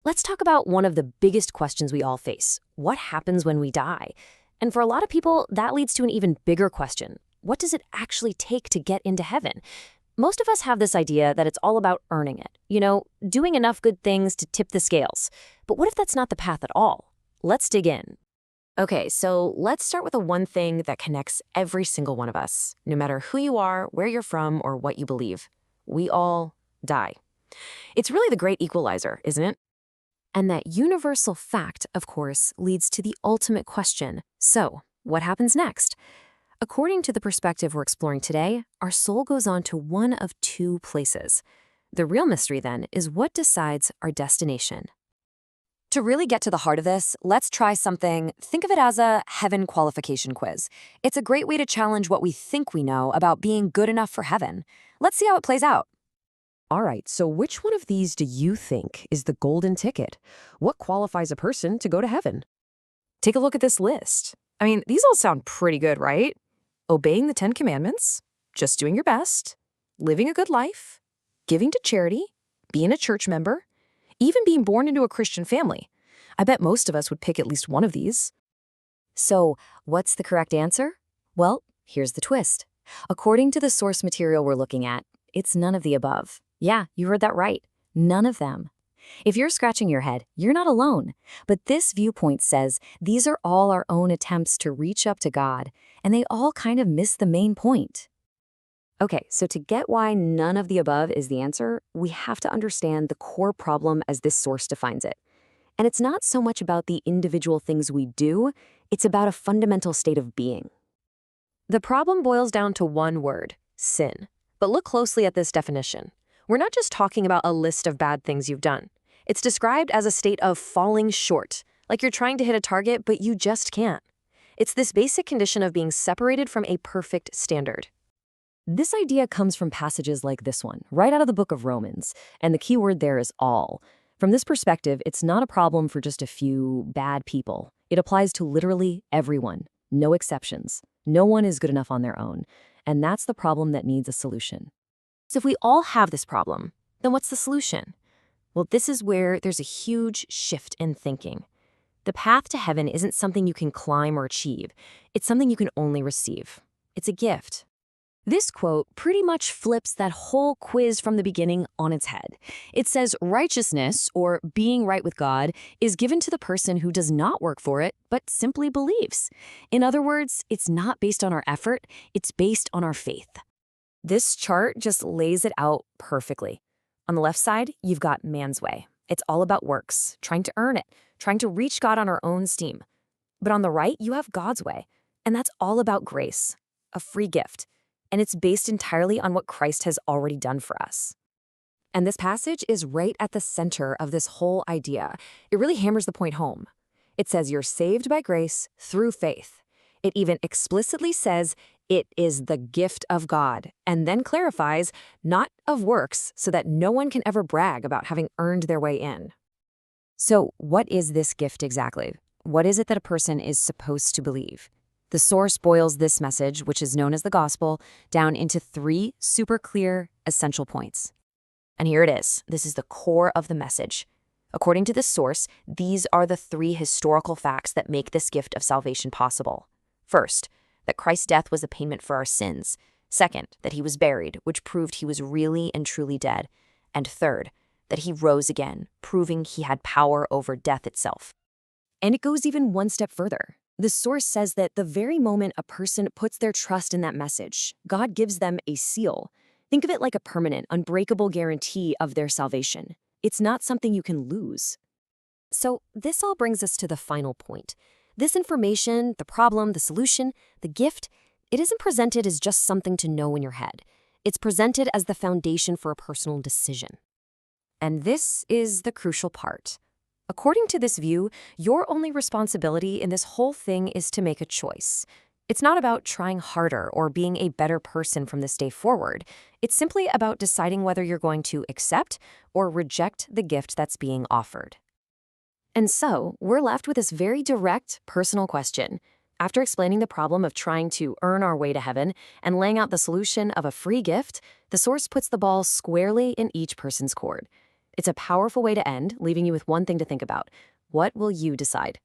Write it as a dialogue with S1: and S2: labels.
S1: Let's talk about one of the biggest questions we all face. What happens when we die? And for a lot of people, that leads to an even bigger question. What does it actually take to get into heaven? Most of us have this idea that it's all about earning it. Doing enough good things to tip the scales. But what if that's not the path at all? Let's dig in. Okay, so let's start with the one thing that connects every single one of us, no matter who you are, where you're from, or what you believe. We all die. It's really the great equalizer, isn't it? And that universal fact, of course, leads to the ultimate question. So, what happens next? According to the perspective we're exploring today, our soul goes on to one of two places. The real mystery, then, is what decides our destination. To really get to the heart of this, let's try something. Think of it as a heaven qualification quiz. It's a great way to challenge what we think we know about being good enough for heaven. Let's see how it plays out.
S2: All right, so which one of these do you think is the golden ticket? What qualifies a person to go to heaven?
S3: Take a look at this list. These all sound pretty good, right? Obeying the 10 Commandments, just doing your best, living a good life, giving to charity, being a church member, even being born into a Christian family. I bet most of us would pick at least one of these.
S1: So, what's the correct answer? Well, here's the twist. According to the source material we're looking at, it's none of the above. Yeah, you heard that right. None of them. If you're scratching your head, you're not alone. But this viewpoint says these are all our own attempts to reach up to God, and they all kind of miss the main point. Okay, so to get why none of the above is the answer, we have to understand the core problem as this source defines it. And it's not so much about the individual things we do, it's about a fundamental state of being. The problem boils down to one word: sin. But look closely at this definition. We're not just talking about a list of bad things you've done. It's described as a state of falling short, like you're trying to hit a target, but you just can't. It's this basic condition of being separated from a perfect standard. This idea comes from passages like this one, right out of the book of Romans, and the key word there is all. From this perspective, it's not a problem for just a few bad people. It applies to literally everyone, no exceptions. No one is good enough on their own, and that's the problem that needs a solution. So if we all have this problem, then what's the solution? Well, this is where there's a huge shift in thinking. The path to heaven isn't something you can climb or achieve. It's something you can only receive. It's a gift. This quote pretty much flips that whole quiz from the beginning on its head. It says righteousness, or being right with God, is given to the person who does not work for it, but simply believes. In other words, it's not based on our effort, it's based on our faith. This chart just lays it out perfectly. On the left side, you've got man's way. It's all about works, trying to earn it, trying to reach God on our own steam. But on the right, you have God's way, and that's all about grace, a free gift, and it's based entirely on what Christ has already done for us. And this passage is right at the center of this whole idea. It really hammers the point home. It says you're saved by grace through faith. It even explicitly says it is the gift of God, and then clarifies, not of works, so that no one can ever brag about having earned their way in. So what is this gift exactly? What is it that a person is supposed to believe? The source boils this message, which is known as the gospel, down into 3 super clear, essential points. And here it is. This is the core of the message. According to this source, these are the 3 historical facts that make this gift of salvation possible. First, that Christ's death was a payment for our sins. Second, that he was buried, which proved he was really and truly dead. And third, that he rose again, proving he had power over death itself. And it goes even one step further. The source says that the very moment a person puts their trust in that message, God gives them a seal. Think of it like a permanent, unbreakable guarantee of their salvation. It's not something you can lose. So this all brings us to the final point. This information, the problem, the solution, the gift, it isn't presented as just something to know in your head. It's presented as the foundation for a personal decision. And this is the crucial part. According to this view, your only responsibility in this whole thing is to make a choice. It's not about trying harder or being a better person from this day forward. It's simply about deciding whether you're going to accept or reject the gift that's being offered. And so, we're left with this very direct, personal question. After explaining the problem of trying to earn our way to heaven and laying out the solution of a free gift, the source puts the ball squarely in each person's court. It's a powerful way to end, leaving you with one thing to think about. What will you decide?